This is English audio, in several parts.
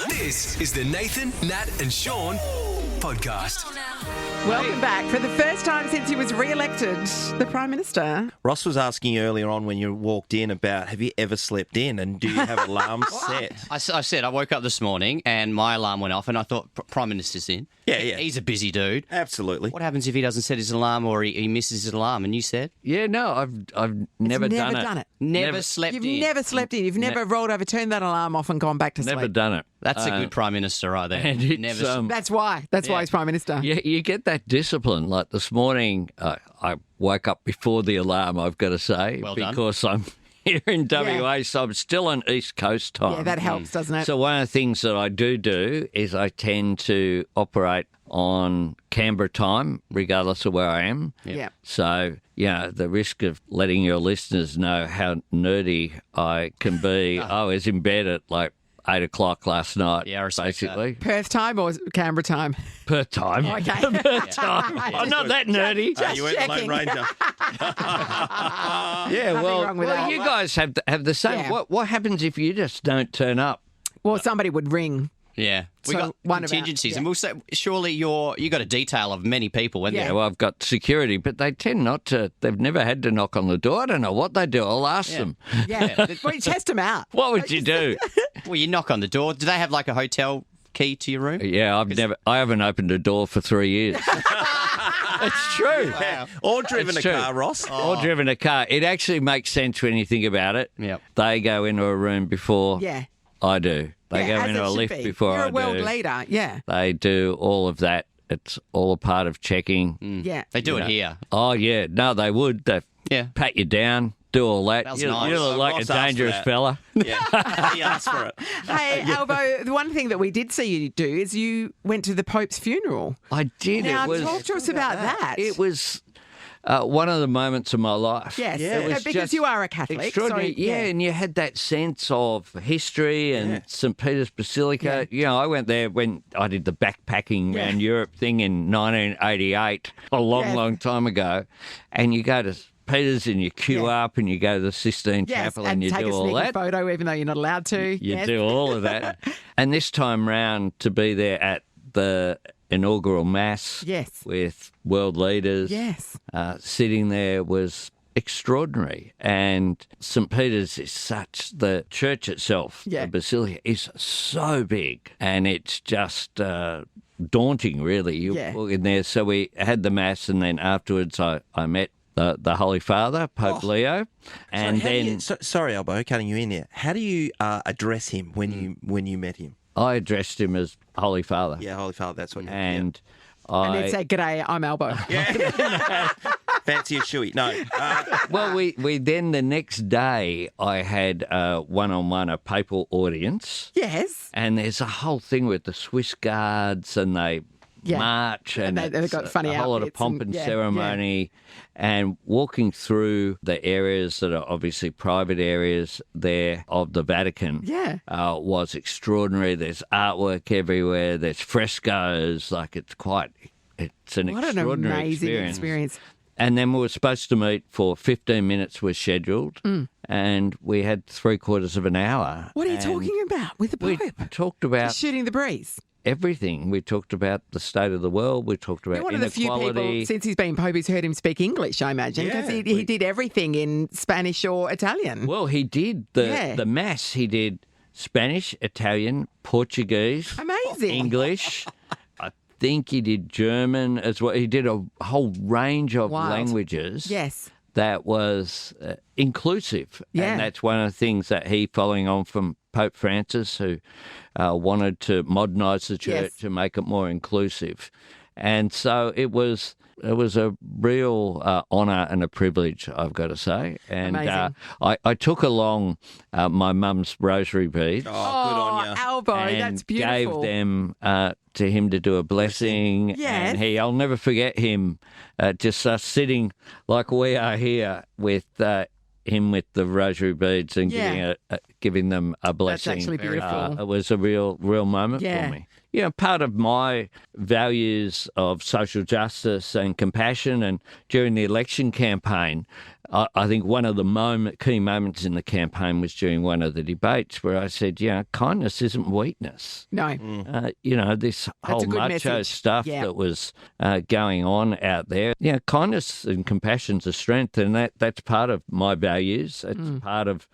This is the Nathan, Nat and Shaun podcast. Welcome back. For the first time since he was re-elected, the Prime Minister. Ross was asking you earlier on when you walked in about, have you ever slept in and do you have alarms set? I said I woke up this morning and my alarm went off and I thought Prime Minister's in. Yeah. He's a busy dude. Absolutely. What happens if he doesn't set his alarm or he misses his alarm? And you said? Yeah, no, I've never done it. Never slept in. You've never slept in. You've never rolled over, turned that alarm off and gone back to sleep. Never done it. That's a good Prime Minister right there. And it's, Never. That's why. That's why he's Prime Minister. Yeah, you get that discipline. Like this morning, I woke up before the alarm, I've got to say, Well done. because I'm here in WA, so I'm still on East Coast time. Yeah, that helps, doesn't it? So one of the things that I do is I tend to operate on Canberra time, regardless of where I am. Yeah. So, the risk of letting your listeners know how nerdy I can be, I was in bed at like 8 o'clock last night, Yeah, I respect basically. Perth time or Canberra time? Perth time. Okay. Perth time. I'm not that nerdy. Just You went the Lone checking. Ranger. Yeah, wrong with that. you guys have the same. Yeah. What happens if you just don't turn up? Well, somebody would ring. Yeah. We So got one about- contingencies. yeah. And we'll say, surely you got a detail of many people, when Yeah. Yeah, well, I've got security, but they tend not to. They've never had to knock on the door. I don't know what they do. I'll ask them. Yeah. Well, you test them out. What would you do? Well, you knock on the door. Do they have like a hotel key to your room? Yeah, I haven't opened a door for 3 years. It's true. Or driven It's a true. car, Ross. Or driven a car. It actually makes sense when you think about it. Yep. They go into a room before Yeah. I do. They Yeah, go as into it a should lift be. before You're I a world do. leader. Yeah. They do all of that. It's all a part of checking. Yeah. They do it here. Oh, yeah. No, they would. They Yeah. pat you down, do all that. That was You nice. look like Ross a asked for dangerous that. fella. Yeah, he asked for it. Hey, Albo, the one thing that we did see you do is you went to the Pope's funeral. I did. Now, it was, talk to us about that. It was one of the moments of my life. Yes, It was because just you are a Catholic. Extraordinary. So, yeah, and you had that sense of history and St. Peter's Basilica. I went there when I did the backpacking around Europe thing in 1988, a long time ago. And you go to Peter's and you queue up and you go to the Sistine Yes, Chapel and and you take do a all sneaky that. photo, even though you're not allowed to. You Yes. do all of that. And this time round, to be there at the inaugural mass Yes. with world leaders Yes. sitting there was extraordinary. And St. Peter's is the church itself, Yeah. the basilica, is so big. And it's just daunting, really. You Yeah. walk in there. So we had the mass, and then afterwards I met the Holy Father, Pope Leo. And then Sorry, Albo, cutting you in here. How do you address him when you met him? I addressed him as Holy Father. Yeah, Holy Father, that's what you And And then say, "G'day, I'm Albo." fancy a shoey. No. well, we then the next day I had one-on-one a papal audience, Yes. and there's a whole thing with the Swiss guards, and they Yeah. march, and they've it's got funny a whole lot of outfits pomp and- and yeah, ceremony, and walking through the areas that are obviously private areas there of the Vatican. Yeah. Was extraordinary. There's artwork everywhere. There's frescoes. Like it's an What an extraordinary amazing experience. And then we were supposed to meet for 15 minutes was scheduled, and we had 3/4 of an hour. What are you And talking about with the We Pope? talked about Just shooting the breeze. everything. We talked about the state of the world. We talked about You're one of the few inequality. people since he's been Pope who's heard him speak English, I imagine, because Yeah, he did everything in Spanish or Italian. Well, he did the Mass. He did Spanish, Italian, Portuguese, Amazing. English. I think he did German as well. He did a whole range of Wild. languages. Yes. That was inclusive. Yeah. And that's one of the things that he, following on from Pope Francis, who wanted to modernise the church Yes. to make it more inclusive. And so it was a real honour and a privilege, I've got to say. And Amazing. I took along my mum's rosary beads. Good on you. Albo, and that's beautiful. gave them to him to do a blessing. Yes. And I'll never forget him, just us sitting like we are here with him with the rosary beads and Yeah. giving them a blessing. actually beautiful. It was a real moment Yeah. for me. Part of my values of social justice and compassion, and during the election campaign, I think one of the key moments in the campaign was during one of the debates where I said, kindness isn't weakness. No. This a whole good macho message. stuff Yeah. that was going on out there. Kindness and compassion's a strength, and that's part of my values. It's part of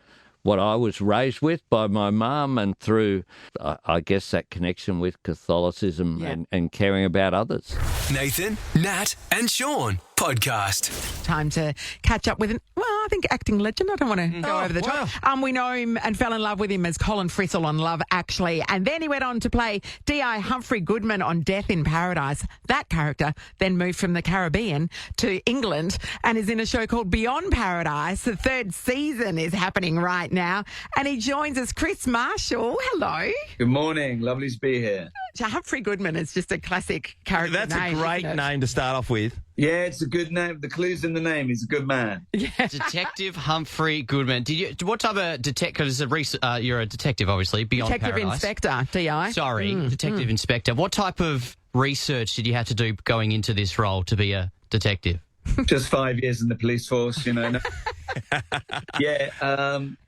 what I was raised with by my mum, and through, I guess, that connection with Catholicism and caring about others. Nathan, Nat, and Sean podcast. Time to catch up with I think acting legend. I don't want to go over the top. We know him and fell in love with him as Colin Frissell on Love Actually. And then he went on to play D.I. Humphrey Goodman on Death in Paradise. That character then moved from the Caribbean to England and is in a show called Beyond Paradise. The 3rd season is happening right now. And he joins us, Chris Marshall. Hello. Good morning. Lovely to be here. Humphrey Goodman is just a classic character That's name. a great name to start off with. Yeah, it's a good name. The clue's in the name. He's a good man. Detective Humphrey Goodman. What type of detective? Because you're a detective, obviously. Beyond Detective Paradise. Inspector, D.I. Sorry, Detective Inspector. What type of research did you have to do going into this role to be a detective? Just 5 years in the police force, No.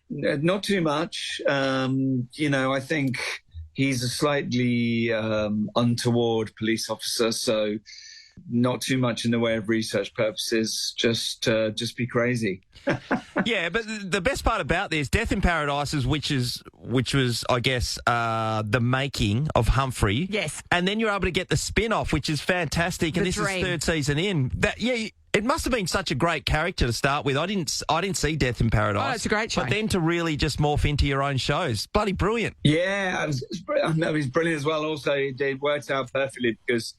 Not too much. I think he's a slightly untoward police officer, so not too much in the way of research purposes. Just be crazy. Yeah, but the best part about this, Death in Paradise, which was, I guess, the making of Humphrey. Yes. And then you're able to get the spin-off, which is fantastic. And this is 3rd season in. It must have been such a great character to start with. I didn't see Death in Paradise. Oh, it's a great show. But then to really just morph into your own shows, bloody brilliant. Yeah, it was brilliant as well. Also, it worked out perfectly because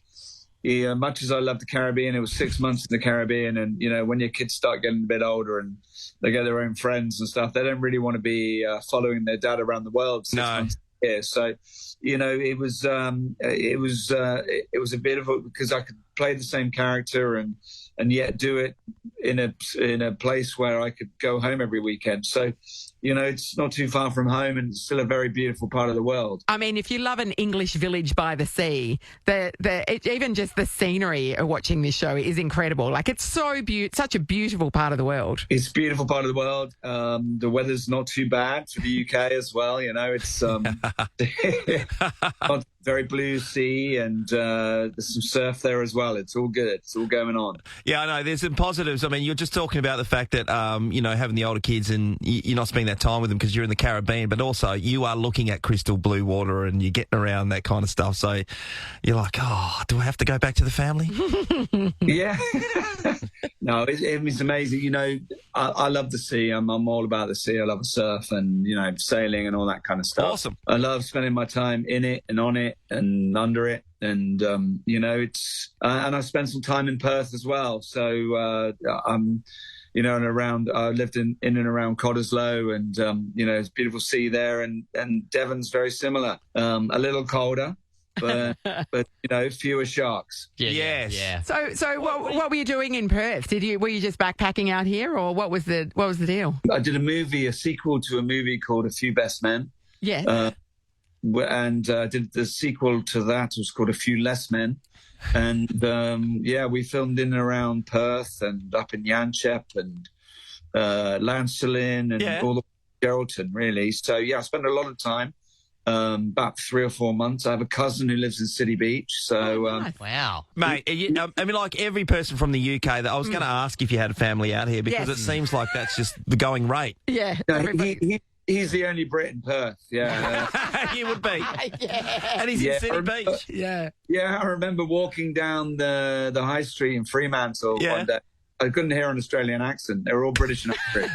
much as I love the Caribbean, it was 6 months in the Caribbean, and when your kids start getting a bit older and they get their own friends and stuff, they don't really want to be following their dad around the world 6 months a year. So, it was a bit of because I could play the same character and yet do it in a place where I could go home every weekend. So, it's not too far from home, and it's still a very beautiful part of the world. I mean, if you love an English village by the sea, even just the scenery of watching this show is incredible. Like, it's such a beautiful part of the world. It's a beautiful part of the world. The weather's not too bad for the UK as well. It's very blue sea, and there's some surf there as well. It's all good. It's all going on. Yeah, I know. There's some positives. I mean, you're just talking about the fact that, having the older kids and you're not spending that time with them because you're in the Caribbean, but also you are looking at crystal blue water and you're getting around that kind of stuff. So you're like, do I have to go back to the family? Yeah. No, it's amazing. I love the sea. I'm all about the sea. I love surf and, sailing and all that kind of stuff. Awesome. I love spending my time in it and on it and under it. And, it's, and I spent some time in Perth as well. So, I'm, and around, I lived in and around Cottesloe, and, it's beautiful sea there. And Devon's very similar, a little colder. But fewer sharks. Yeah. So what were you doing in Perth? Were you just backpacking out here, or what was the deal? I did a sequel to a movie called A Few Best Men. Yeah. And did the sequel to that was called A Few Less Men. And we filmed in and around Perth and up in Yanchep and Lancelin and all the Geraldton, really. So I spent a lot of time. About 3 or 4 months. I have a cousin who lives in City Beach. So, wow, mate. I mean, like every person from the UK. That I was going to ask if you had a family out here because it seems like that's just the going rate. Yeah, no, he's the only Brit in Perth. Yeah, he would be. And he's in City Beach. Yeah. I remember walking down the high street in Fremantle one day. I couldn't hear an Australian accent. They were all British and Irish.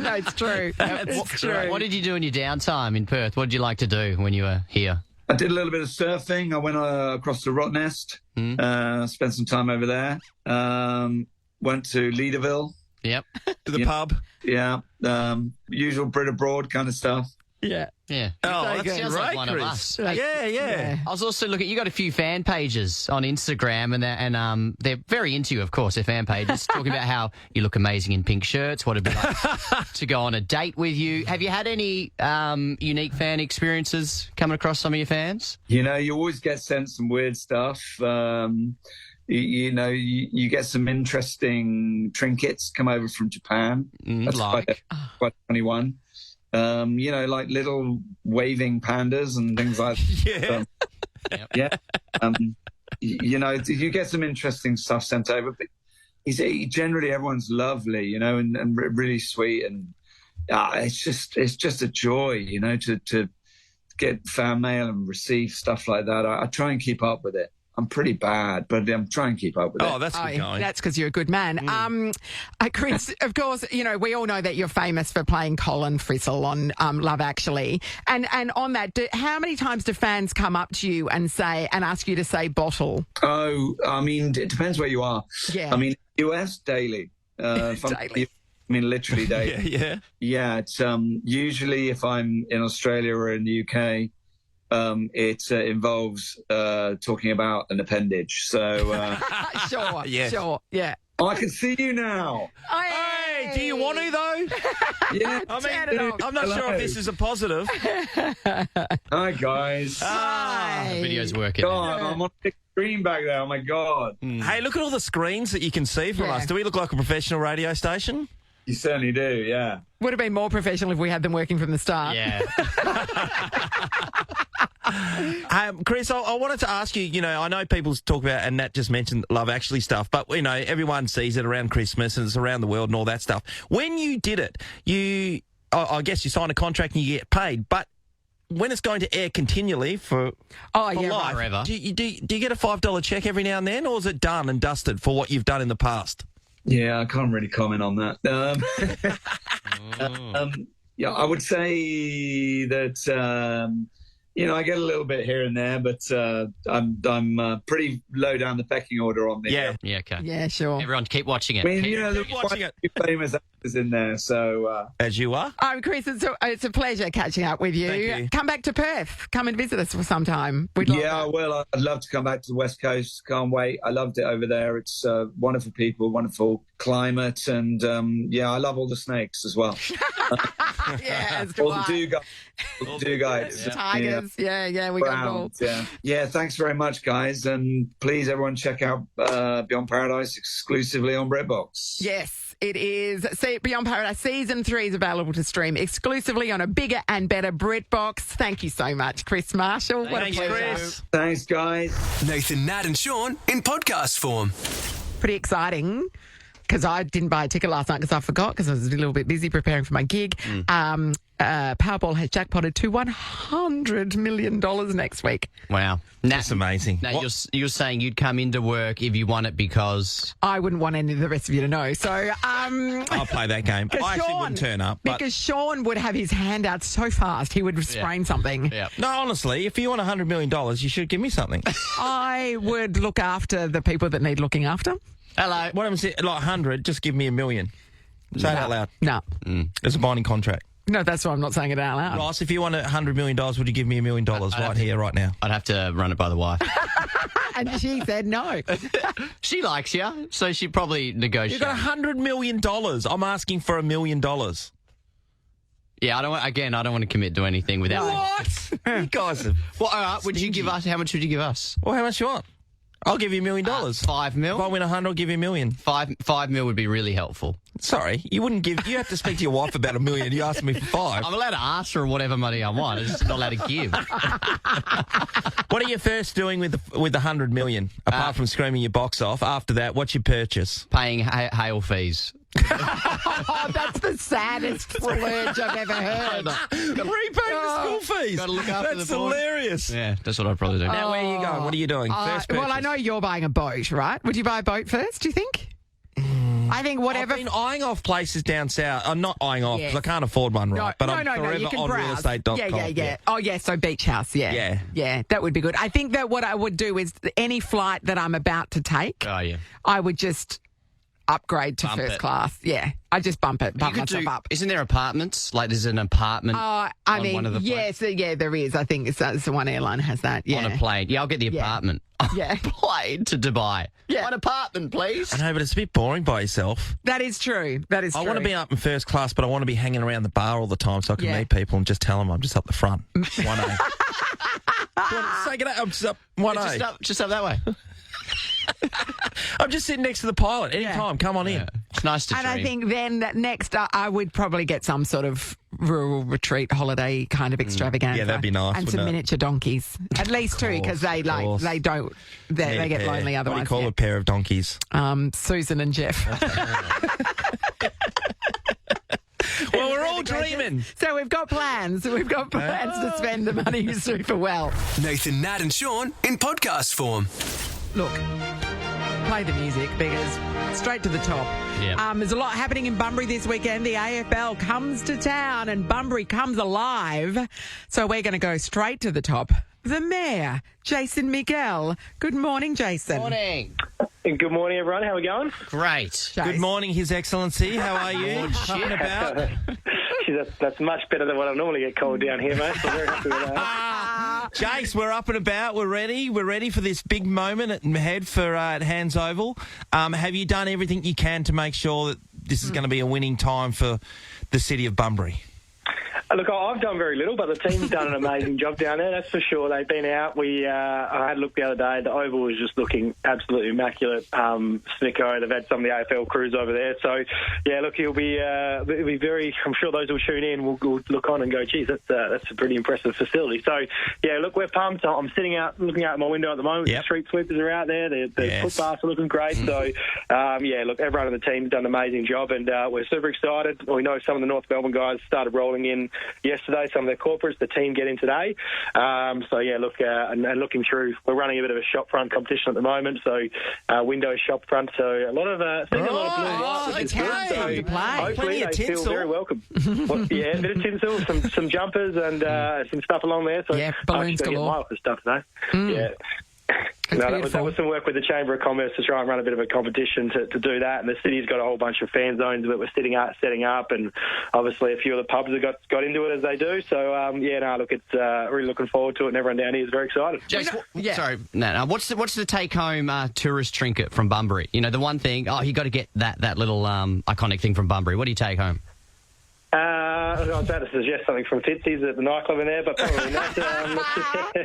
No, it's true. It's true. What did you do in your downtime in Perth? What did you like to do when you were here? I did a little bit of surfing. I went across to Rottnest, spent some time over there. Went to Leederville. Yep. To the pub. Yeah. Usual Brit abroad kind of stuff. Yeah. Yeah. Oh, that sounds great, like one Chris. of us. Yeah. I was also looking. You got a few fan pages on Instagram, and they're very into you, of course. They're fan pages talking about how you look amazing in pink shirts. What it'd be like to go on a date with you. Have you had any unique fan experiences coming across some of your fans? You always get sent some weird stuff. you get some interesting trinkets come over from Japan. That's quite a funny one. Like little waving pandas and things like that. You get some interesting stuff sent over. But generally everyone's lovely, and really sweet, and it's just a joy, to get fan mail and receive stuff like that. I try and keep up with it. I'm pretty bad, but I'm trying to keep up with it. Oh, that's good going. That's because you're a good man. Chris, of course, we all know that you're famous for playing Colin Frissell on Love Actually. And on that, how many times do fans come up to you and ask you to say bottle? Oh, I mean, it depends where you are. Yeah. I mean, US, daily. Daily. Literally daily. Yeah, it's usually if I'm in Australia or in the UK, it involves talking about an appendage. So Sure, yeah. I can see you now. Hey, do you want to though? Yeah, I'm not sure if this is a positive. Hi guys. The video's working. God, I'm on a big screen back there. Oh my God. Hey, look at all the screens that you can see from us. Do we look like a professional radio station? You certainly do. Yeah. Would have been more professional if we had them working from the start. Yeah. Chris, I wanted to ask you, I know people talk about, and Nat just mentioned Love Actually stuff, but, everyone sees it around Christmas and it's around the world and all that stuff. When you did it, I guess you sign a contract and you get paid, but when it's going to air continually for life, forever. Do you get a $5 check every now and then, or is it done and dusted for what you've done in the past? Yeah, I can't really comment on that. I would say that I get a little bit here and there, but I'm pretty low down the pecking order on the. Yeah, okay. Yeah, sure. Everyone, keep watching it. I mean, there's quite a few famous actors in there, so. As you are. Chris, it's a pleasure catching up with you. Thank you. Come back to Perth. Come and visit us for some time. We'd love I will. I'd love to come back to the West Coast. Can't wait. I loved it over there. It's wonderful people, wonderful climate, and I love all the snakes as well. Yeah, all the guys. Tigers. Yeah, we got all. Yeah, thanks very much, guys. And please, everyone, check out Beyond Paradise exclusively on BritBox. Yes, it is. See, Beyond Paradise Season 3 is available to stream exclusively on a bigger and better BritBox. Thank you so much, Chris Marshall. What a pleasure. Chris. Thanks, guys. Nathan, Nat and Shaun in podcast form. Pretty exciting. Because I didn't buy a ticket last night because I forgot because I was a little bit busy preparing for my gig. Powerball has jackpotted to $100 million next week. Wow. That's amazing. Now, you're saying you'd come into work if you won it because... I wouldn't want any of the rest of you to know. So, I'll play that game. I actually wouldn't turn up. Because Shaun would have his hand out so fast, he would sprain something. Yeah. No, honestly, if you want $100 million, you should give me something. I would look after the people that need looking after. Hello. What I'm saying, like 100, just give me $1 million. Say it out loud. No. It's a binding contract. No, that's why I'm not saying it out loud. Ross, if you want $100 million, would you give me $1 million right here, right now? I'd have to run it by the wife. And she said no. She likes you, so she'd probably negotiate. You got $100 million. I'm asking for $1 million. Yeah, I don't want to commit to anything without... What? You guys are... Well, all right, would you give us... How much would you give us? Well, how much you want? I'll give you $1 million. $5 million? If I win 100, I'll give you $1 million. $5 million would be really helpful. Sorry, you wouldn't give... You have to speak to your wife about $1 million. You asked me for 5. I'm allowed to ask for whatever money I want. I'm just not allowed to give. What are you first doing with the $100 million? Apart from screaming your box off, after that, what's your purchase? Paying hail fees. Oh, that's the saddest splurge I've ever heard. Repaying the school fees. Gotta look after that's the board. hilarious. Yeah, that's what I'd probably do. Now, where are you going? What are you doing? First purchase. Well, I know you're buying a boat, right? Would you buy a boat first, do you think? I think whatever. I've been eyeing off places down south. I'm not eyeing off because I can't afford one, right? No, but I'm forever you can on browse. realestate.com. Yeah. Oh, yeah, so beach house, yeah. Yeah, that would be good. I think that what I would do is any flight that I'm about to take, I would just upgrade to Bump first it. class. Yeah, I just bump myself up. Isn't there apartments? Like there's an apartment I on mean, one of the planes? yes, there is. I think it's the one airline has that. Yeah. On a plane. Yeah, I'll get the apartment. Yeah. Plane to Dubai. Yeah. One apartment, please. I know, but it's a bit boring by yourself. That is true. I want to be up in first class, but I want to be hanging around the bar all the time so I can meet people and just tell them I'm just up the front. 1A. Say good day, I'm just up 1A. Just up that way. I'm just sitting next to the pilot. Anytime, come on in. It's nice to And dream. I think then next I would probably get some sort of rural retreat holiday kind of extravaganza. Yeah, that'd be nice, And some wouldn't it? miniature donkeys. At least two, because they get lonely otherwise. What do you call a pair of donkeys? Susan and Jeff. Well, we're all dreaming. So we've got plans. We've got plans to spend the money super well. Nathan, Nat, and Sean in podcast form. Look, play the music because straight to the top. Yeah. There's a lot happening in Bunbury this weekend. The AFL comes to town and Bunbury comes alive. So we're going to go straight to the top. The Mayor, Jason Miguel. Good morning, Jason. Morning. Good morning, everyone. How are we going? Great. Jace. Good morning, His Excellency. How are you? Up and about? That's much better than what I normally get called down here, mate. So very happy with that. Jace, we're up and about. We're ready. We're ready for this big moment ahead for at Hands Oval. Have you done everything you can to make sure that this is going to be a winning time for the city of Bunbury? Look, I've done very little, but the team's done an amazing job down there, that's for sure. They've been out. I had a look the other day. The Oval was just looking absolutely immaculate. Snicko, they've had some of the AFL crews over there. So, yeah, look, it'll be very, I'm sure those who'll tune in will look on and go, geez, that's a pretty impressive facility. So, yeah, look, we're pumped. I'm sitting out, looking out my window at the moment. Yep. The street sweepers are out there. The footpaths are looking great. So, yeah, look, everyone on the team's done an amazing job, and we're super excited. We know some of the North Melbourne guys started rolling in yesterday, some of their corporates, the team get in today. So, yeah, look, and looking through, we're running a bit of a shop front competition at the moment, so window shop front, so a lot of seeing a lot of blue and white, which is good. okay. So To play. hopefully Plenty of they feel tinsel. very welcome. Yeah, a bit of tinsel, some jumpers and some stuff along there. So Yeah, balloons actually, galore. my office stuff today. Yeah. That's That beautiful. was some work with the Chamber of Commerce to try and run a bit of a competition to do that. And the city's got a whole bunch of fan zones that we're setting up, and obviously a few of the pubs have got into it as they do. So look, it's really looking forward to it, and everyone down here is very excited. Jace, sorry, Nat. What's the take home tourist trinket from Bunbury? You know, the one thing. Oh, you got to get that little iconic thing from Bunbury. What do you take home? I was about to suggest something from Fitzy's at the nightclub in there, but probably not.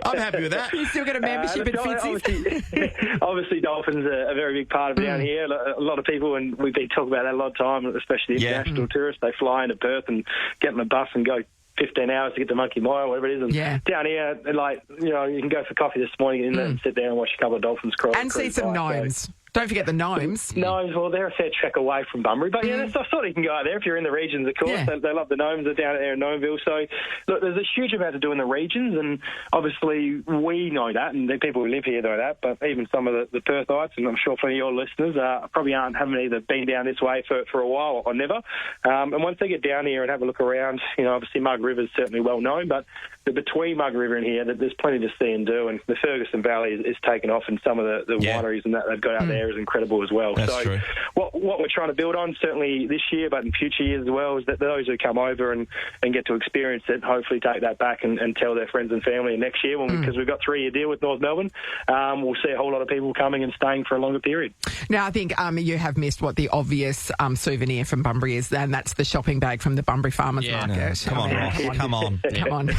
I'm happy with that. You still got a membership at Fitzy's? Obviously, dolphins are a very big part of down here. A lot of people, and we've been talking about that a lot of time, especially international tourists, they fly into Perth and get on a bus and go 15 hours to get to Monkey Mile, whatever it is. And down here, like, you know, you can go for coffee this morning and sit there and watch a couple of dolphins crawl. And see some gnomes. Don't forget the gnomes. Gnomes, well, they're a fair trek away from Bunbury. But, yeah, I thought you can go out there if you're in the regions, of course. Yeah. They love the gnomes. They're down there in Gnomeville. So, look, there's a huge amount to do in the regions, and obviously we know that, and the people who live here know that, but even some of the Perthites, and I'm sure plenty of your listeners, probably haven't either been down this way for a while or never. And once they get down here and have a look around, you know, obviously Mug River's certainly well known, but between Mug River and here, there's plenty to see and do, and the Ferguson Valley is taken off, and some of the wineries and that they've got out there is incredible as well. That's so true. What we're trying to build on, certainly this year, but in future years as well, is that those who come over and get to experience it, hopefully take that back and tell their friends and family. And next year, because we've got a 3-year deal with North Melbourne, we'll see a whole lot of people coming and staying for a longer period. Now, I think you have missed what the obvious souvenir from Bunbury is, and that's the shopping bag from the Bunbury Farmers Market. Come on, Ross. Come on. Come on.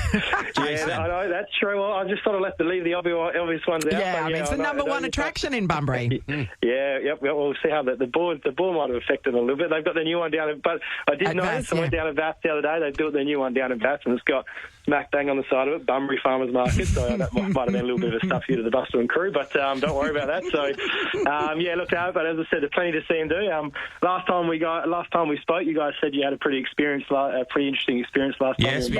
Yeah, I know, that's true. Well, I just sort of leave the obvious ones out. Yeah, but, I mean, it's the number one attraction in Bunbury. Yeah, yep. We'll see how the board might have affected a little bit. They've got their new one down, but I did notice. I went down to Bath the other day. They built their new one down in Bath, and it's got smack bang on the side of it, Bunbury Farmers Market. So that might have been a little bit of a stuff here to the Buster and crew, but don't worry about that. So yeah, look out. But as I said, there's plenty to see and do. Last time we spoke, you guys said you had a pretty interesting experience last time. Yes, we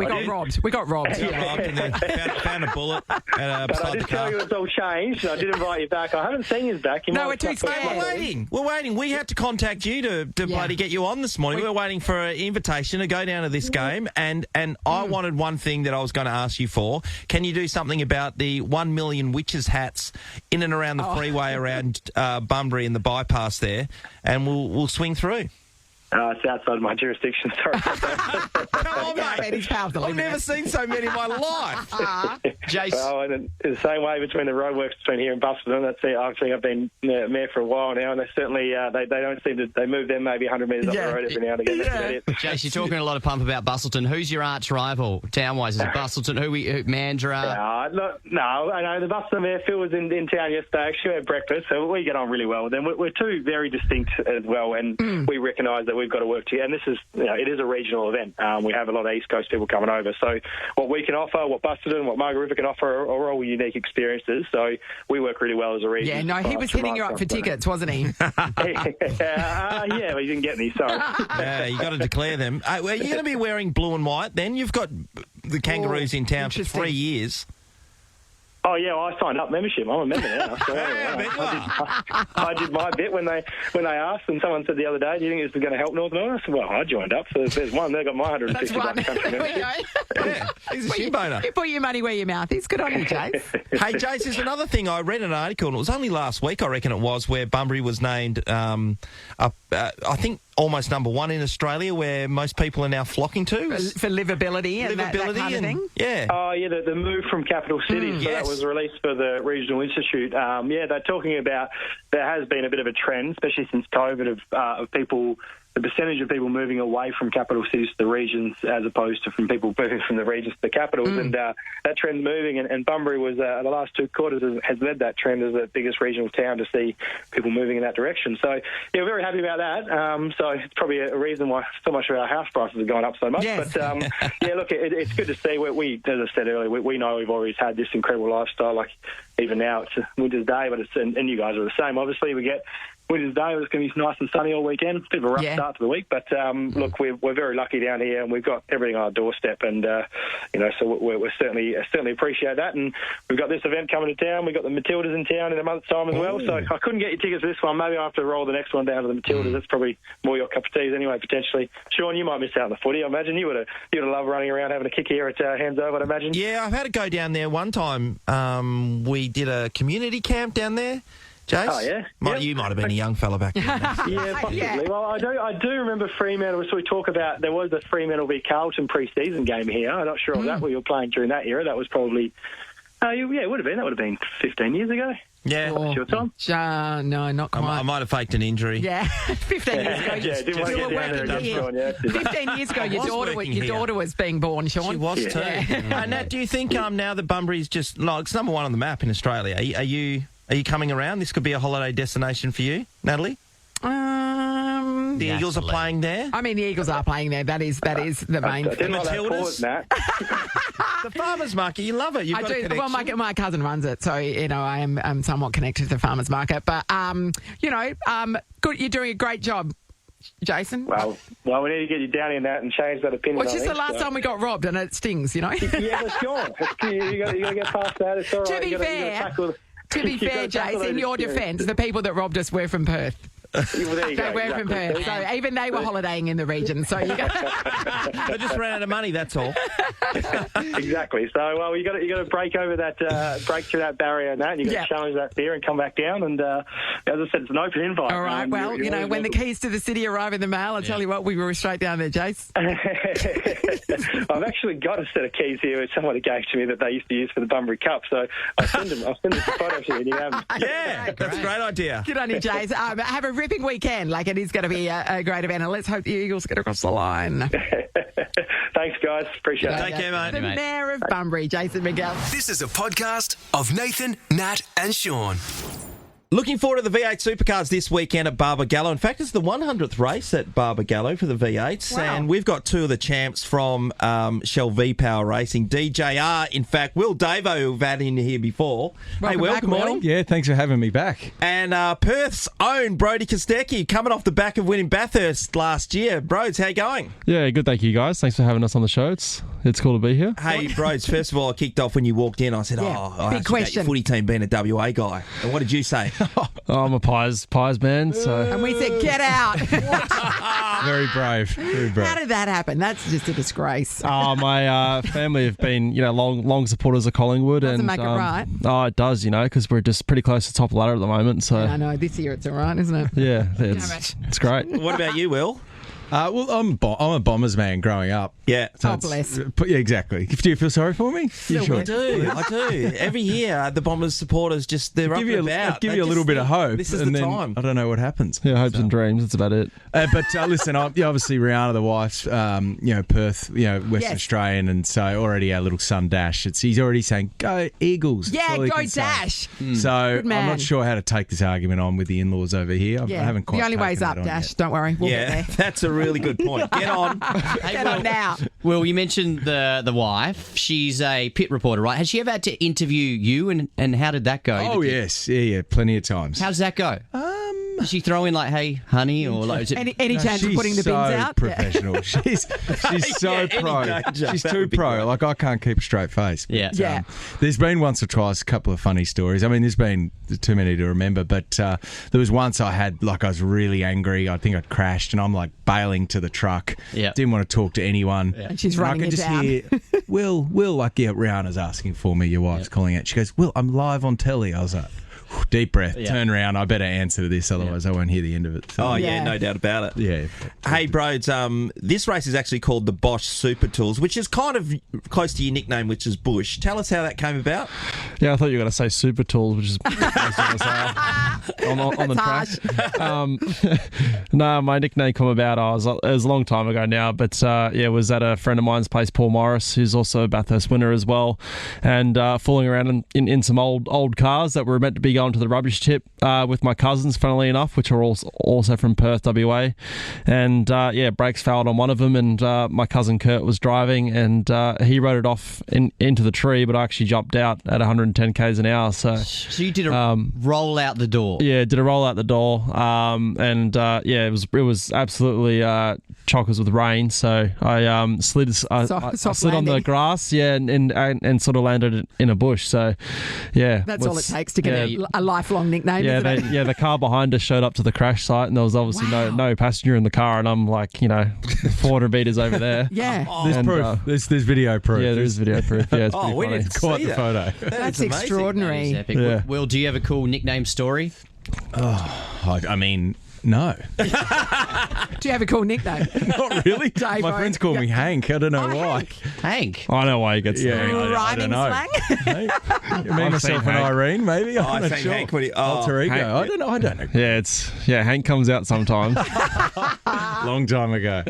got robbed. We got robbed. Got robbed and then found a bullet But I beside the did tell car. you it's all changed. I did invite you back. I haven't seen you back. You No, might we're have too stuck scared. with We're waiting. We had to contact you to bloody get you on this morning. We were waiting for an invitation to go down to this game, and I wanted one thing that I was going to ask you for. Can you do something about the 1 million witches hats in and around the freeway around Bunbury and the bypass there, and we'll swing through. It's outside my jurisdiction. Sorry. Come on, mate. He's powerful, I've isn't never it? seen so many in my life. Jace. Well, and the same way between the roadworks between here and Busselton. That's it. I think I've been mayor for a while now, and they certainly they don't seem to. They move them maybe 100 metres up the road every now and again. That's about it. Jace, you're talking a lot of pump about Busselton. Who's your arch rival, town-wise? Is it Busselton? Who Mandurah? No, I know the Busselton Mayor Phil was in town yesterday. Actually, we had breakfast, so we get on really well with them. We're two very distinct as well, and we recognise that we've got to work together. And this is, it is a regional event. We have a lot of East Coast people coming over, so what we can offer, what Busselton, what Margaret River can offer, are all unique experiences. So we work really well as a region. Yeah, no, he was hitting you up for tickets, wasn't he? Yeah, but he didn't get any. Sorry. Yeah, you got to declare them. Are you going to be wearing blue and white? Then you've got the Kangaroos in town for 3 years. Oh yeah, well, I signed up membership. I'm a member now. So, I did my bit when they asked, and someone said the other day, "Do you think this is going to help North Melbourne?" I said, "Well, I joined up, so there's one. They got my $150 country membership." Yeah, he's a shit boner. You put your money where your mouth is. Good on you, Jace. Hey, Jace, there's another thing. I read an article, and it was only last week, I reckon it was, where Bunbury was named, I think, almost number one in Australia, where most people are now flocking to. For livability and that kind of thing? Yeah. Oh, yeah, the move from capital cities. So that was released for the Regional Institute. They're talking about there has been a bit of a trend, especially since COVID, of people... The percentage of people moving away from capital cities to the regions as opposed to from people moving from the regions to the capitals. And that trend's moving, and Bunbury was, the last 2 quarters, has led that trend as the biggest regional town to see people moving in that direction. So, yeah, we're very happy about that. So it's probably a reason why so much of our house prices have gone up so much. Yes. But, yeah, look, it's good to see. We, as I said earlier, we know we've always had this incredible lifestyle. Like, even now, it's a winter's day, but and you guys are the same. Obviously, we get... Winter's Day, it's going to be nice and sunny all weekend. Bit of a rough start to the week, but look, we're very lucky down here, and we've got everything on our doorstep, and so we're certainly appreciate that. And we've got this event coming to town. We've got the Matildas in town in a month's time as well. So I couldn't get your tickets for this one. Maybe I have to roll the next one down to the Matildas. That's probably more your cup of tea anyway, potentially. Sean, you might miss out on the footy. I imagine you would have loved running around having a kick here at Hands Over, I'd imagine. Yeah, I've had to go down there one time. We did a community camp down there. Jace? Oh, yeah? You might have been a young fella back then. Yeah, possibly. Yeah. Well, I do remember Fremantle, so we talk about, there was the Fremantle v Carlton pre-season game here. I'm not sure of that, where you were playing during that era. That was probably, it would have been. That would have been 15 years ago. Yeah. What's your time? No, not quite. I might have faked an injury. Yeah, 15 years ago. Yeah, didn't want to get down there again, Sean. 15 years ago, your daughter was being born, Sean. She was too. Nat, do you think now that Bunbury's just, it's number one on the map in Australia, are you coming around? This could be a holiday destination for you, Natalie? The Eagles are playing there? I mean, the Eagles are playing there. That is the main thing. The Matildas? The farmers market, you love it. You've got a connection. Well, my cousin runs it, so, I am somewhat connected to the farmers market. But, good. You're doing a great job, Jason. Well, we need to get you down in that and change that opinion. Well, it's just the last time we got robbed, and it stings, Yeah, that's gone. You got to get past that. It's all right. To be fair, Jace, in your defence, the people that robbed us were from Perth. They were from Perth, so even they were holidaying in the region. So you got they just ran out of money. That's all. Exactly. So you got to break over that, break through that barrier and that. And you got to challenge that fear and come back down. And as I said, it's an open invite. All right. Well, when the keys to the city arrive in the mail, I'll tell you what, we were straight down there, Jace. I've actually got a set of keys here which somebody gave to me that they used to use for the Bunbury Cup. So I'll send them some photos to you and you have them. Yeah, that's a great idea. Good on you, Jace. Have a ripping weekend. Like, it is going to be a great event, and let's hope the Eagles get across the line. Thanks, guys. Appreciate it. Take care, mate. The Mayor of Bunbury, Jason Miguel. This is a podcast of Nathan, Nat and Sean. Looking forward to the V8 Supercars this weekend at Barbagallo. In fact, it's the 100th race at Barbagallo for the V8s. Wow. And we've got two of the champs from Shell V-Power Racing. DJR, in fact, Will Davo, who've had in here before. Welcome Will, back, good morning. Yeah, thanks for having me back. And Perth's own Brodie Kostecki, coming off the back of winning Bathurst last year. Brods, how you going? Yeah, good, thank you, guys. Thanks for having us on the show. It's cool to be here. Hey, Brods, first of all, I kicked off when you walked in. I said, I asked you about your footy team being a WA guy. And what did you say? I'm a Pies man, so... And we said, get out. Very brave, very brave. How did that happen? That's just a disgrace. My family have been, long supporters of Collingwood. Doesn't and make it right. Oh, it does, because we're just pretty close to the top of the ladder at the moment. So I know, this year it's all right, isn't it? yeah, it's great. What about you, Will? Well, I'm a Bombers man growing up. Yeah. Oh, bless. Yeah, exactly. Do you feel sorry for me? You sure? I do. Every year, the Bombers supporters they're up and about. Give you a little bit of hope. This is and the then time. I don't know what happens. Yeah, hopes and dreams. That's about it. But listen, obviously Rihanna, the wife's, Perth, Western Australian, and so already our little son Dash. He's already saying, "Go Eagles." Yeah, That's all he go can say. Dash. So I'm man. not sure how to take this argument on with the in-laws over here. I haven't quite. The only way's taken up, that on Dash. yet. Don't worry. We'll get Yeah, there. that's a really good point. Get on. Get on now. Well, you mentioned the wife. She's a pit reporter, right? Has she ever had to interview you, and how did that go? Oh yes, yeah, plenty of times. How does that go? Does she throw in like, "Hey, honey," or like? Is it, Any chance of putting the bins out? Professional. She's so any pro. danger, She's that too would be pro. great. Like I can't keep a straight face. But, Yeah. Yeah. there's been once or twice a couple of funny stories. I mean, there's been too many to remember. But there was once I was really angry. I think I'd crashed, and I'm like bailing to the truck. Yeah. Didn't want to talk to anyone. Yeah. And she's I running could it just down. hear, Will, Rihanna's asking for me. Your wife's calling out. She goes, Will, I'm live on telly. I was like, deep breath, turn around. I better answer to this, otherwise I won't hear the end of it. So, Oh, yeah, Yeah. no doubt about it. yeah. Hey, Broads, this race is actually called the Bosch Super Tools, which is kind of close to your nickname, which is Bush. Tell us how that came about. Yeah, I thought you were going to say super tools, which is on the track. No, my nickname come about. It was a long time ago now, but it was at a friend of mine's place, Paul Morris, who's also a Bathurst winner as well, and fooling around in some old cars that were meant to be going to the rubbish tip with my cousins, funnily enough, which are also from Perth, WA, and brakes failed on one of them, and my cousin Kurt was driving, and he rode it off into the tree, but I actually jumped out at 110 k's an hour. So you did a roll out the door. Yeah, did a roll out the door, it was absolutely chockers with rain. So I slid. I slid on the grass, and sort of landed in a bush. So That's all it takes to get a lifelong nickname. Yeah, isn't it? the car behind us showed up to the crash site, and there was obviously no passenger in the car, and I'm like, 400 meters over there. Yeah. There's proof. There's video proof. Yeah, there's video proof. Yeah, it's pretty we funny. didn't Quite see the that. photo. That's amazing. extraordinary. That is epic. Yeah. Will, do you have a cool nickname story? I mean, no. Do you have a cool nickname? Not really. Dave, My friends call me Hank. I don't know why. Hank. I know why he gets Yeah, that. I Rhyming don't know. slang? Me, myself, and Irene, maybe. I'm I not think sure. Hank would he- Alter ego. Hank- I don't know. Yeah, Hank comes out sometimes. Long time ago.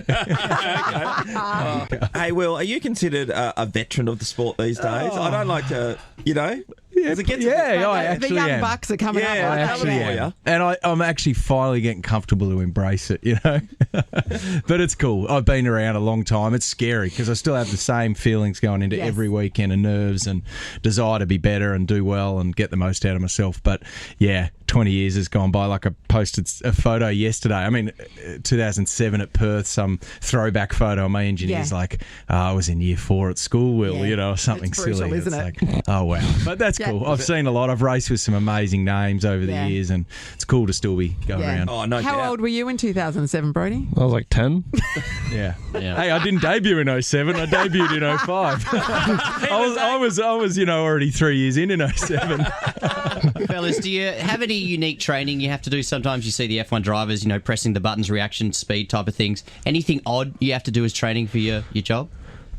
Hey, Will, are you considered a veteran of the sport these days? I don't like to, Does it get to I The actually young am. bucks are coming Yeah, up. I Like actually that. am. And I'm actually finally getting comfortable to embrace it, But it's cool. I've been around a long time. It's scary because I still have the same feelings going into Yes. every weekend and nerves and desire to be better and do well and get the most out of myself. But 20 years has gone by. Like I posted a photo yesterday. I mean, 2007 at Perth, some throwback photo. My engineer's like, I was in year 4 at school, Will, Yeah. or something It's brutal, silly. isn't It's it? like, oh, wow. But that's cool. I've seen a lot. I've raced with some amazing names over the Yeah. years, and it's cool to still be going Yeah. around. Oh, no How doubt. old were you in 2007, Brody? I was like 10. Yeah. Yeah. Hey, I didn't debut in 07. I debuted in 05. I was already 3 years in 07. Fellas, do you have any unique training you have to do? Sometimes you see the F1 drivers, pressing the buttons, reaction, speed type of things. Anything odd you have to do as training for your job?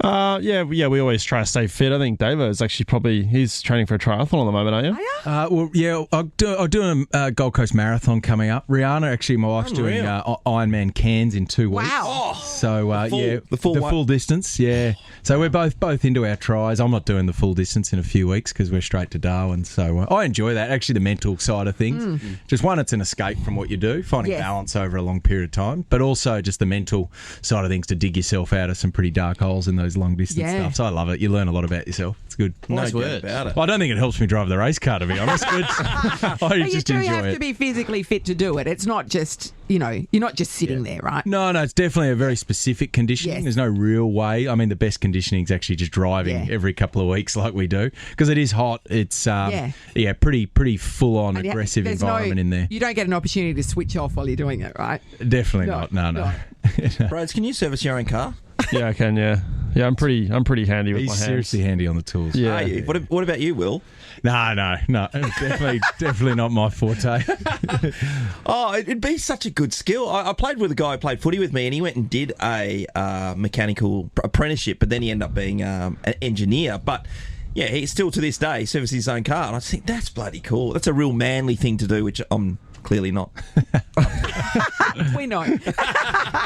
We always try to stay fit. I think Davo is actually he's training for a triathlon at the moment, aren't you? I'm doing a Gold Coast Marathon coming up. Rihanna, actually, my wife's doing Ironman Cairns in 2 weeks. Wow. So the full distance. Yeah. So we're both into our tries. I'm not doing the full distance in a few weeks because we're straight to Darwin. So I enjoy that. Actually, the mental side of things. Just one, it's an escape from what you do, finding Yes. balance over a long period of time, but also just the mental side of things to dig yourself out of some pretty dark holes in those long distance Yeah. stuff. So I love it. You learn a lot about yourself. It's good. Nice doubt words. about it. Well, I don't think it helps me drive the race car, to be honest, but I But you just do enjoy have it. to be physically fit to do it. It's not just, you're not just sitting there, right? No, it's definitely a very specific conditioning. Yes. There's no real way. I mean, the best conditioning is actually just driving every couple of weeks like we do because it is hot. It's pretty full-on And aggressive there's environment in there. You don't get an opportunity to switch off while you're doing it, right? Definitely No, not. No. Bros, can you service your own car? Yeah, I can, yeah. Yeah, I'm pretty handy with He's my hands. seriously handy on the tools. Yeah. Are you? What about you, Will? No. Definitely not my forte. Oh, it'd be such a good skill. I played with a guy who played footy with me, and he went and did a mechanical apprenticeship, but then he ended up being an engineer. But yeah, he still to this day services his own car. And I just think that's bloody cool. That's a real manly thing to do, which I'm clearly not. We know.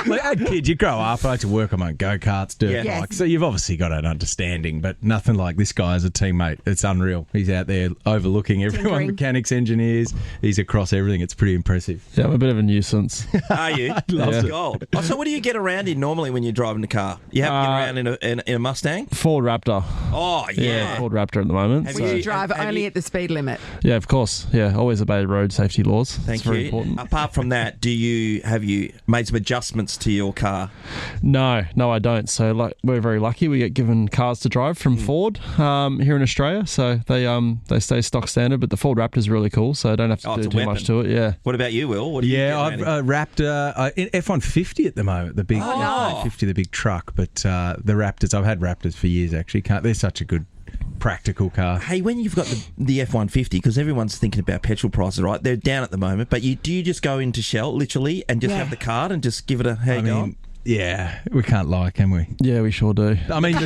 Look, kid, you grow up, I like to work on my go-karts, dirt Yeah. bikes. So you've obviously got an understanding, but nothing like this guy as a teammate. It's unreal. He's out there overlooking everyone, Tinkering. mechanics, engineers. He's across everything. It's pretty impressive. Yeah, I'm a bit of a nuisance. Are you? Loves gold. Oh, so what do you get around in normally when you're driving the car? You have to get around in a Mustang? Ford Raptor. Oh, yeah. Ford Raptor at the moment. Have We you- should drive have only you- at the speed limit. Yeah, of course. Yeah, always obey road safety laws. Thank it's very you. important. Apart from that, have you made some adjustments to your car? No, I don't. So we're very lucky. We get given cars to drive from Ford here in Australia. So they stay stock standard, but the Ford Raptor's really cool, so I don't have to it's do a too weapon. much to it. Yeah. What about you, Will? What do you get I've around in? Raptor in F-150 at the moment, the big F-150, the big truck. But the Raptors, I've had Raptors for years actually. They're such a good practical car. Hey, when you've got the F-150, because everyone's thinking about petrol prices, right? They're down at the moment, but do you just go into Shell, literally, and just have the card and just give it a how you going? Yeah, we can't lie, can we? Yeah, we sure do. I mean, the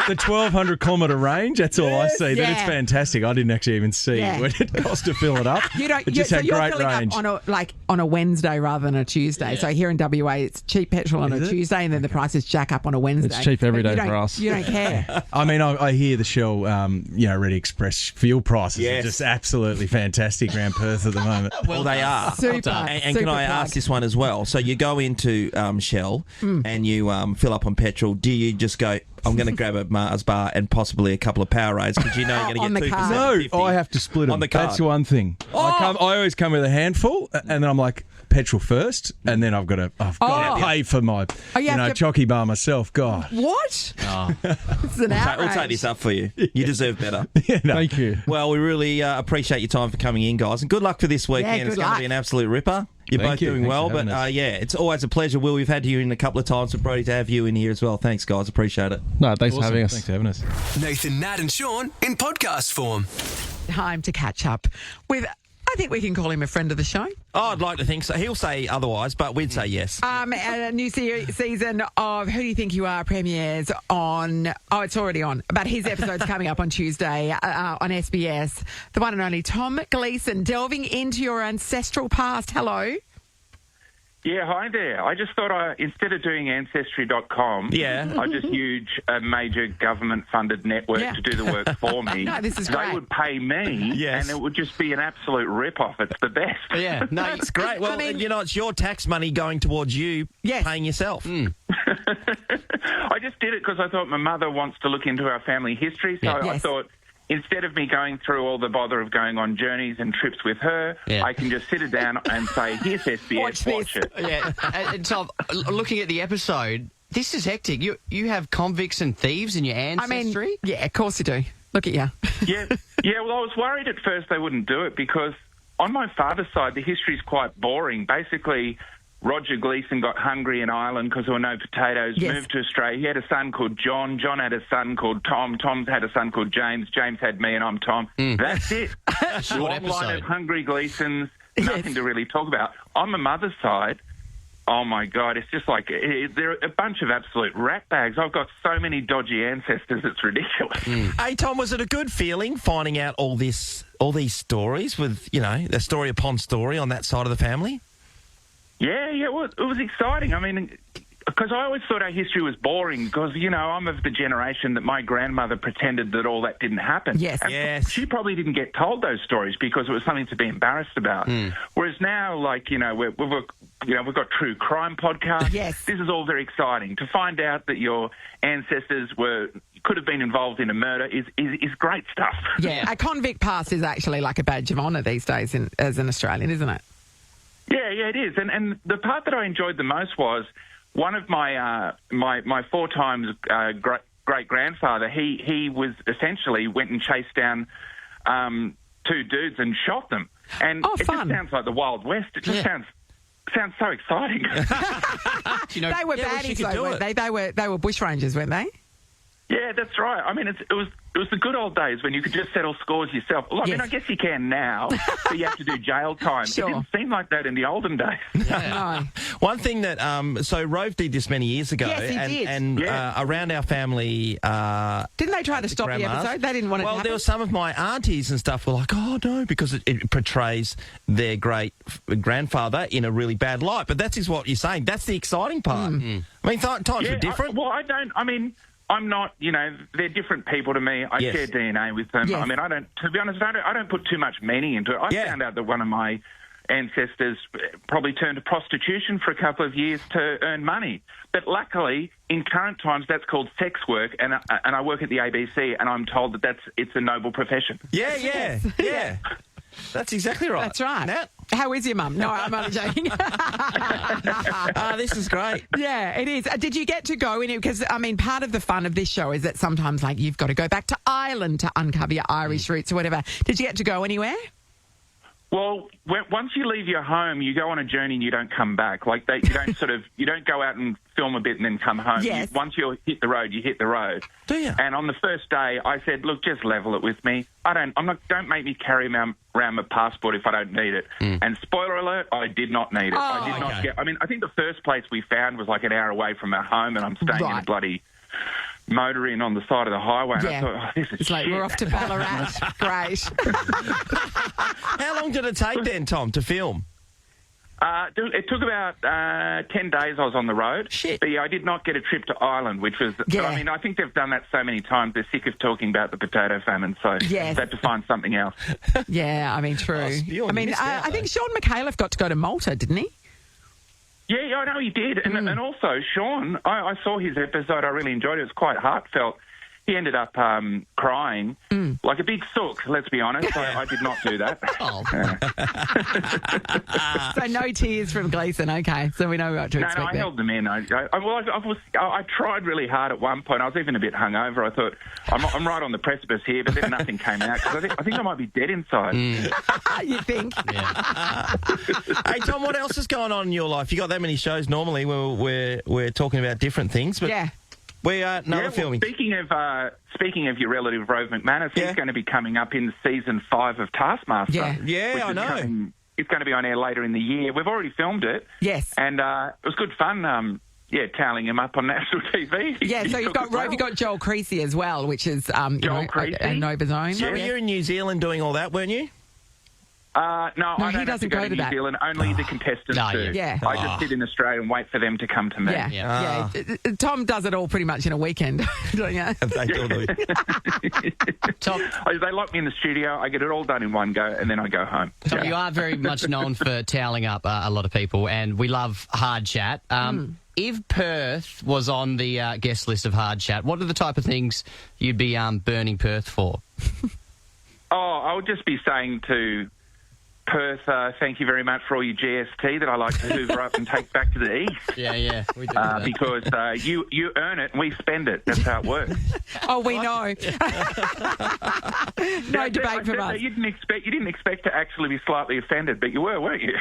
1,200 kilometre range, that's all I see. That it's Yeah. fantastic. I didn't actually even see what it cost to fill it up. You don't. It just So had you're great filling range. up on a Wednesday rather than a Tuesday. So here in WA, it's cheap petrol on a Tuesday, and then the prices jack up on a Wednesday. It's cheap every But day you for don't- us. You don't care. I mean, I hear the Shell, Ready Express fuel prices Yes. are just absolutely fantastic around Perth at the moment. Well, they are. Super. And can I ask this one as well? So you go into Shell and you fill up on petrol. Do you just go, I'm going to grab a Mars bar and possibly a couple of Powerades because you know you're On going the to get 2%. card. No, 50. I have to split them. On the card. That's one thing. I always come with a handful, and then I'm like, petrol first, and then I've got to pay for my you have to- chocky bar myself. God, What? It's an outrage. We'll take this up for you. You deserve better. Thank you. Well, we really appreciate your time for coming in, guys. And good luck for this weekend. good It's going to luck. be an absolute ripper. You're Thank both you. doing Thanks well. for But having us. it's always a pleasure, Will. We've had you in a couple of times. So, Brody, to have you in here as well. Thanks, guys. Appreciate it. No, thanks for Awesome. having us. Thanks for having us. Nathan, Nat, and Sean in podcast form. Time to catch up with. I think we can call him a friend of the show. Oh, I'd like to think so. He'll say otherwise, but we'd say yes. A new season of Who Do You Think You Are premieres on. Oh, it's already on. But his episode's coming up on Tuesday on SBS. The one and only Tom Gleeson delving into your ancestral past. Hello. Yeah, hi there. I just thought instead of doing Ancestry.com, I'd just use a major government-funded network to do the work for me. No, this is They great. would pay me, and it would just be an absolute rip-off. It's the best. Yeah, no, That's great. Well, I mean- it's your tax money going towards you paying yourself. I just did it because I thought my mother wants to look into our family history, so I Yes. thought instead of me going through all the bother of going on journeys and trips with her, I can just sit her down and say, here's SBS, watch it. Yeah, and Tom, looking at the episode, this is hectic. You have convicts and thieves in your ancestry? Yeah, of course you do. Look at you. Yeah, well, I was worried at first they wouldn't do it because on my father's side, the history's quite boring. Basically, Roger Gleeson got hungry in Ireland because there were no potatoes, moved to Australia. He had a son called John. John had a son called Tom. Tom's had a son called James. James had me and I'm Tom. That's it. Short Long line episode. of hungry Gleesons, nothing to really talk about. On my mother's side, oh my God, it's just like they're a bunch of absolute rat bags. I've got so many dodgy ancestors, it's ridiculous. Hey, Tom, was it a good feeling finding out all these stories with, the story upon story on that side of the family? Yeah, it was exciting. I mean, because I always thought our history was boring because, I'm of the generation that my grandmother pretended that all that didn't happen. Yes. And Yes. she probably didn't get told those stories because it was something to be embarrassed about. Whereas now, like, we've got true crime podcasts. Yes. This is all very exciting. To find out that your ancestors could have been involved in a murder is great stuff. Yeah, a convict pass is actually like a badge of honour these days as an Australian, isn't it? Yeah, it is. And the part that I enjoyed the most was one of my my 4 times great grandfather. He was essentially went and chased down 2 dudes and shot them. And it fun. just sounds like the Wild West. It just sounds so exciting. They were baddies, though, weren't they? They were bushrangers, weren't they? Yeah, that's right. I mean, it was the good old days when you could just settle scores yourself. Well, I mean, I guess you can now, but you have to do jail time. Sure. It didn't seem like that in the olden days. No. One thing that so Rove did this many years ago, Yes, he did. and around our family, Didn't they try to stop the grandmas. episode? They didn't want it to Well, happen. there were some of my aunties and stuff were like, "Oh no," because it portrays their great grandfather in a really bad light. But that is what you're saying. That's the exciting part. I mean, times were different. I'm not, they're different people to me. I share DNA with them. Yes. I mean, to be honest, I don't put too much meaning into it. I found out that one of my ancestors probably turned to prostitution for a couple of years to earn money. But luckily, in current times, that's called sex work, and I work at the ABC, and I'm told that it's a noble profession. Yeah. That's exactly right. That's right. Nat? How is your mum? No, I'm only joking. This is great. Yeah, it is. Did you get to go in it? Because, I mean, part of the fun of this show is that sometimes, like, you've got to go back to Ireland to uncover your Irish roots or whatever. Did you get to go anywhere? Well, once you leave your home, you go on a journey and you don't come back. Like you don't you don't go out and film a bit and then come home. Yes. Once you hit the road, you hit the road. Do you? And on the first day, I said, "Look, just level it with me. Don't make me carry around my passport if I don't need it." And spoiler alert, I did not need it. I did not get. I mean, I think the first place we found was like an hour away from our home, and I'm staying in a bloody motor inn on the side of the highway. And I thought, this is it's like, we're off to Ballarat. Great. How long did it take then, Tom, to film? It took about 10 days I was on the road. Shit. But, I did not get a trip to Ireland, which was... Yeah. But, I mean, I think they've done that so many times, they're sick of talking about the potato famine, so they had to find something else. Yeah, I mean, true. Spion, I mean, you missed out, I think Sean McAuliffe got to go to Malta, didn't he? Yeah, I know he did. And also, Shaun, I saw his episode. I really enjoyed it. It was quite heartfelt. He ended up crying like a big sook, let's be honest. I did not do that. So no tears from Gleeson. Okay, so we know what to expect. No, I held them in. I tried really hard at one point. I was even a bit hungover. I thought, I'm right on the precipice here, but then nothing came out. Because I think I might be dead inside. You think? Yeah. Hey, Tom, what else is going on in your life? You got that many shows normally where we're talking about different things, but we are filming. Speaking of your relative Rove McManus, he's going to be coming up in season 5 of Taskmaster. Yeah, I know. It's going to be on air later in the year. We've already filmed it. Yes. And it was good fun. Tallying him up on national TV. Yeah, so you've got Rove, you've got Joel Creasy as well, which is Creasy. a Nova's own. So you were in New Zealand doing all that, weren't you? No, I don't he have doesn't to go go to to New that. Zealand. Only the contestants do. Yeah. I just sit in Australia and wait for them to come to me. Yeah. Tom does it all pretty much in a weekend, don't you? They do. Tom, They lock me in the studio. I get it all done in one go, and then I go home. Tom, you are very much known for toweling up a lot of people, and we love Hard Chat. If Perth was on the guest list of Hard Chat, what are the type of things you'd be burning Perth for? I would just be saying to Perth, thank you very much for all your GST that I like to hoover up and take back to the east. Yeah, we do that. Because you earn it and we spend it. That's how it works. Oh, we know. No debate from us. You didn't expect to actually be slightly offended, but you were, weren't you?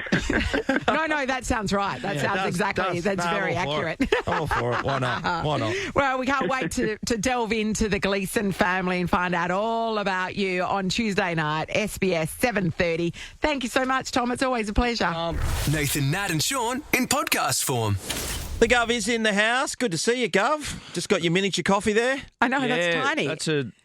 No, that sounds right. That sounds exactly. That's very accurate. I'm all for it. Why not? Well, we can't wait to delve into the Gleeson family and find out all about you on Tuesday night, SBS 7:30. Thank you so much, Tom. It's always a pleasure. Nathan, Nat and Shaun in podcast form. The Gov is in the house. Good to see you, Gov. Just got your miniature coffee there. I know, that's tiny.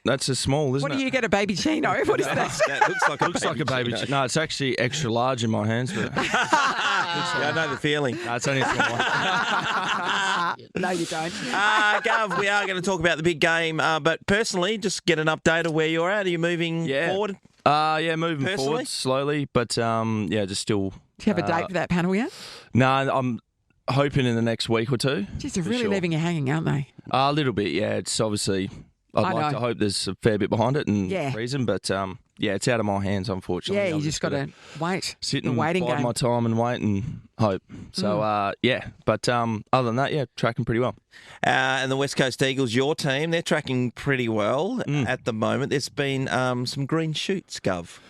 That's a small, isn't what it? do you get, a baby chino? What is that? That looks like a baby. No, it's actually extra large in my hands. But I know the feeling. No, it's only a small one. No, you don't. Gov, we are going to talk about the big game, but personally, just get an update of where you're at. Are you moving forward? Moving forward slowly, but just still. Do you have a date for that panel yet? No, I'm hoping in the next week or two. Jeez, they're really leaving you hanging, aren't they? A little bit, yeah. It's obviously, I'd like to hope there's a fair bit behind it and reason, but it's out of my hands, unfortunately. Yeah, you just got to wait. Sit and bide my time and wait and hope. So, but other than that, tracking pretty well. And the West Coast Eagles, your team, they're tracking pretty well at the moment. There's been some green shoots, Gov.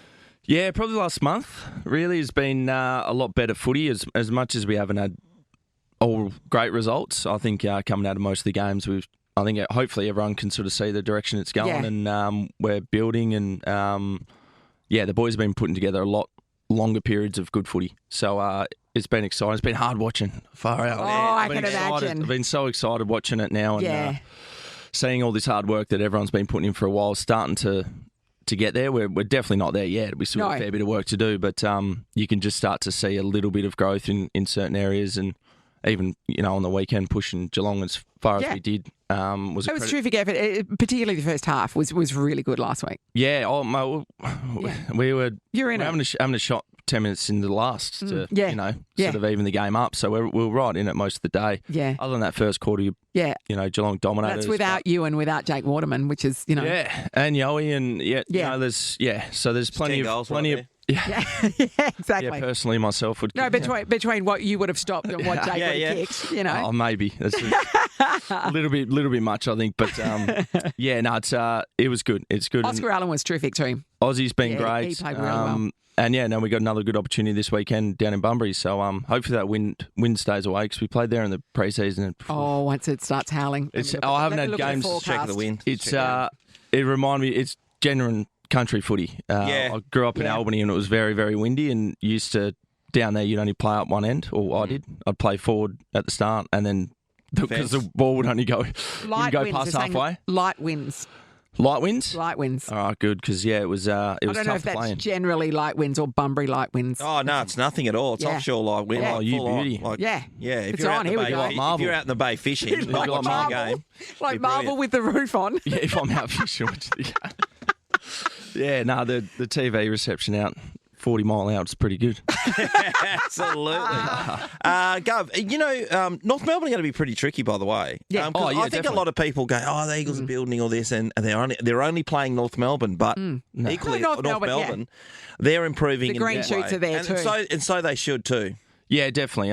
Yeah, probably last month really has been a lot better footy as much as we haven't had all great results. I think coming out of most of the games, we've I think hopefully everyone can sort of see the direction it's going, and we're building, and the boys have been putting together a lot longer periods of good footy. So it's been exciting. It's been hard watching. Far out. Oh, I can excited. imagine. I've been so excited watching it now, and seeing all this hard work that everyone's been putting in for a while, starting to get there. We're definitely not there yet. We still have a fair bit of work to do, but you can just start to see a little bit of growth in certain areas, and even on the weekend pushing Geelong as far as we did was it was a terrific effort. Particularly the first half was really good last week. Yeah, we were having a shot 10 minutes into the last to sort of even the game up. So we were right in it most of the day. Yeah. Other than that first quarter, Geelong dominated. That's without you and without Jake Waterman, which is yeah, and Yowie and so there's plenty of. Yeah, exactly. Yeah, personally, myself would. No, between what you would have stopped and what Jake would have kicked, Oh, maybe that's a little bit much, I think. But it was good. It's good. Oscar Allen was terrific too. Aussie's been great. He played really well. And we got another good opportunity this weekend down in Bunbury. So hopefully that wind stays away, because we played there in the pre-season. Once it starts howling. I haven't had games to check the wind. It's it reminded me. It's genuine country footy. I grew up in Albany, and it was very, very windy, and used to down there you'd only play up one end, or I did. I'd play forward at the start, and then because the ball would only go past halfway. Light winds. Light winds? Light winds. All right, good, because it was I don't know if that's generally light winds or Bunbury light winds. Oh, no, it's nothing at all. It's offshore light wind. Oh, you beauty. If you're out in the bay fishing, not watching the game. Like Marvel with the roof on. Yeah, if I'm out fishing, watching the game. The TV reception out 40 mile out is pretty good. Absolutely. Gov, North Melbourne are going to be pretty tricky, by the way. Yeah. I think definitely. a lot of people go, the Eagles are building all this, and they're only playing North Melbourne, but equally North Melbourne, they're improving. The green shoots are there too. And so they should too. Yeah, definitely.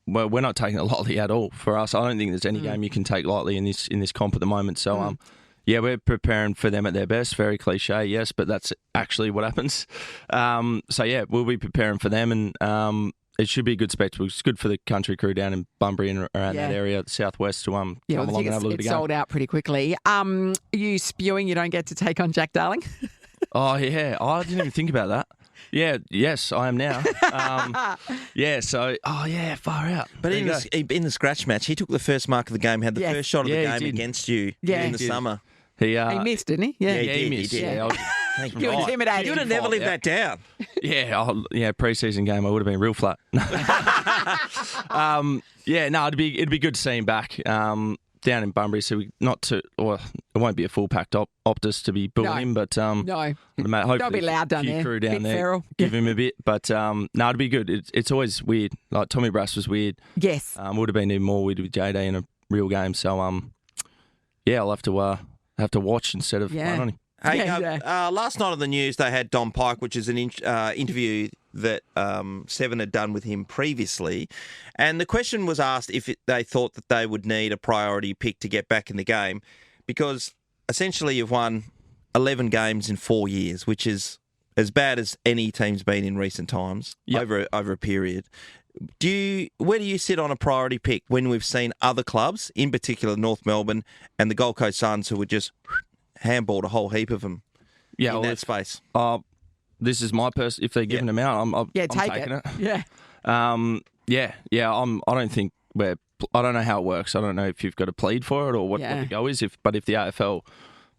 Well, we're not taking it lightly at all. For us, I don't think there's any game you can take lightly in this comp at the moment. So, we're preparing for them at their best. Very cliche, yes, but that's actually what happens. We'll be preparing for them, and it should be a good spectacle. It's good for the country crew down in Bunbury and around that area, the southwest, to come along and have a look at the game. Sold out pretty quickly. You spewing you don't get to take on Jack Darling? Oh, yeah. I didn't even think about that. Yeah, yes, I am now. Far out. But in the scratch match, he took the first mark of the game, had the first shot of the game against you in the summer. He missed, didn't he? Yeah, he missed. Yeah. Thank you. Intimidated. You would have never lived that down. Pre-season game, I would have been real flat. It'd be good to see him back down in Bunbury. So it won't be a full packed Optus to be booing him, but hopefully don't be loud down there. Crew down there, feral. give him a bit. But it'd be good. It's always weird. Like Tommy Brass was weird. Yes, would have been even more weird with JD in a real game. So I'll have to watch instead of playing on him. Hey, last night on the news, they had Dom Pike, which is an interview that Seven had done with him previously. And the question was asked if they thought that they would need a priority pick to get back in the game, because essentially you've won 11 games in 4 years, which is as bad as any team's been in recent times over a period. Where do you sit on a priority pick when we've seen other clubs, in particular North Melbourne and the Gold Coast Suns, who would just handballed a whole heap of them in that space? This is my person. If they're giving them out, I'm taking it. Yeah. I don't think I don't know how it works. I don't know if you've got to plead for it or what the go is. But if the AFL,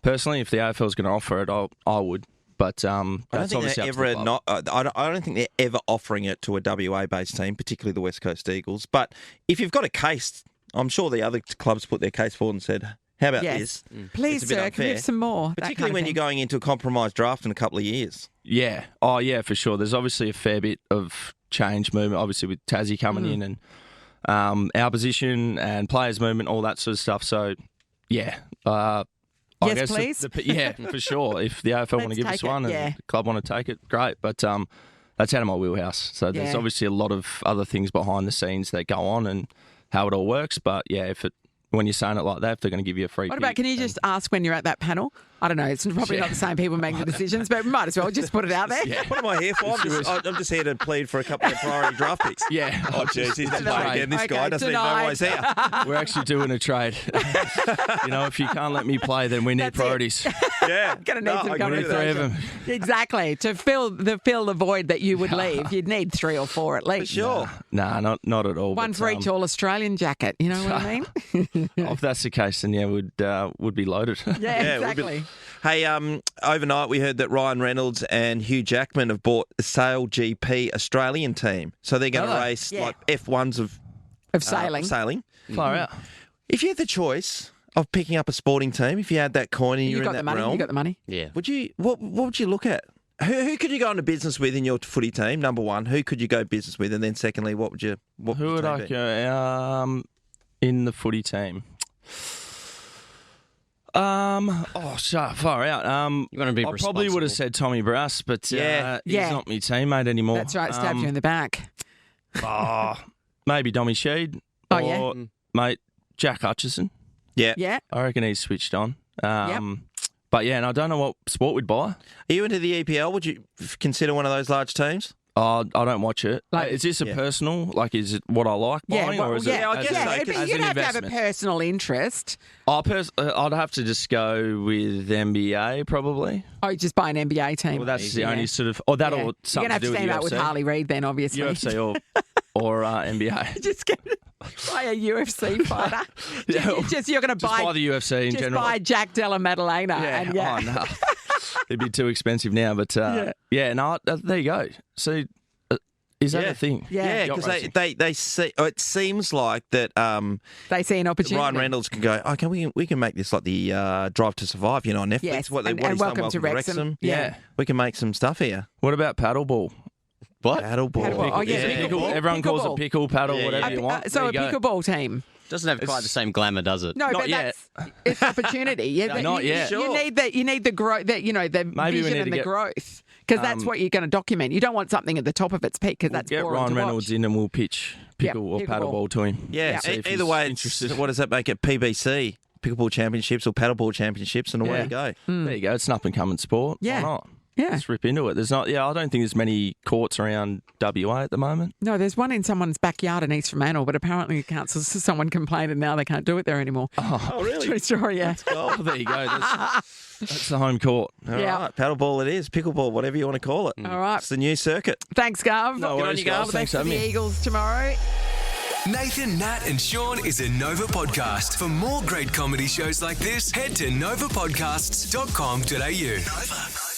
personally, if the AFL is going to offer it, I would. But I don't think they're ever I don't think they're ever offering it to a WA-based team, particularly the West Coast Eagles. But if you've got a case, I'm sure the other clubs put their case forward and said, "How about this? Please, sir, can we have some more?" Particularly when you're going into a compromised draft in a couple of years. Yeah. Oh, yeah, for sure. There's obviously a fair bit of change movement, obviously with Tassie coming in and our position and players movement, all that sort of stuff. So, yeah. I guess please. For sure. If the AFL want to give us one and the club want to take it, great. But that's out of my wheelhouse. So there's obviously a lot of other things behind the scenes that go on and how it all works. But, yeah, when you're saying it like that, if they're going to give you a free What about, can you just ask when you're at that panel? I don't know. It's probably not the same people making the decisions, but we might as well just put it out there. What am I here for? I'm just here to plead for a couple of priority draft picks. Yeah. Oh, jeez, he's just playing again. This guy doesn't even know why he's here. We're actually doing a trade. If you can't let me play, then we need priorities. Yeah. Going to need some I agree with conversation. that. 3 of them. Exactly. To fill the void that you would leave, you'd need 3 or 4 at least. Sure. Nah, not at all. One but, for each All-Australian jacket. You know what I mean? If that's the case, then would be loaded. Yeah, exactly. Hey, overnight we heard that Ryan Reynolds and Hugh Jackman have bought a Sail GP Australian team. So they're going to race like F1s of sailing. Far out. If you had the choice of picking up a sporting team, if you had that coin and you're in that realm, you got the money. Yeah. would you? What would you look at? Who could you go into business with in your footy team? Number one, who could you go business with, and then secondly, what would you? Who would I go in the footy team? Far out. You want to be I probably would have said Tommy Brass, but he's not my teammate anymore. That's right. Stabbed you in the back. Maybe Dommy Sheed. Oh, or, mate, Jack Hutchison. Yeah. Yeah. I reckon he's switched on. But yeah, and I don't know what sport we'd buy. Are you into the EPL? Would you consider one of those large teams? I don't watch it. Like- Is this a personal? Like, is it what I like buying, or is it? I guess so, but as you'd an have to have a investment? personal interest. I'd have to just go with NBA probably. Oh, you just buy an NBA team. Well, that's the only sort of. Or that Yeah. or You're something going to have to to do stand with out with UFC. Harley Reid then, obviously. UFC or NBA. Just get buy a UFC fighter. You're going to Just buy the UFC in just general. buy Jack Della Maddalena. Yeah. And Oh, no. It'd be too expensive now, but there you go. So, is that a thing? Yeah. because they see. It seems like that. They see an opportunity. Ryan Reynolds can go. Okay, we can make this like the Drive to Survive. On Netflix. Yes, What and he's Welcome done, to Wrexham. Yeah. We can make some stuff here. What about paddleball? What? Paddleball. Oh, yeah, Pickle. pickleball. Everyone calls Pickleball. it pickle, paddle, whatever you want. So There a you go. pickleball team. Doesn't have quite the same glamour, does it? No, Not but yet. it's opportunity. Yeah, Not yet. You need the growth. The Maybe we vision need and to the get- growth, because that's what you're going to document. You don't want something at the top of its peak, because that's Get boring Ryan to Reynolds watch. in and we'll pitch pickle or pickleball. paddleball to him. Yeah. See if Either he's way, interested. what does that make it? PBC, pickleball championships or paddleball championships, and away you go. There you go. It's an up and coming sport. Yeah. Why not? Yeah. Let's rip into it. There's not. Yeah, I don't think there's many courts around WA at the moment. No, there's one in someone's backyard in East Fremantle, but apparently it counts as someone complained and now they can't do it there anymore. Oh, really? True story, yeah. Oh, there you go. That's the home court. All Yeah. right, paddleball it is, pickleball, whatever you want to call it. All right. It's the new circuit. Thanks, Garv. No Good on worries, you, guys. Garv. Thanks Thanks for to the having me. Eagles tomorrow. Nathan, Nat, and Sean is a Nova podcast. For more great comedy shows like this, head to novapodcasts.com.au. Nova.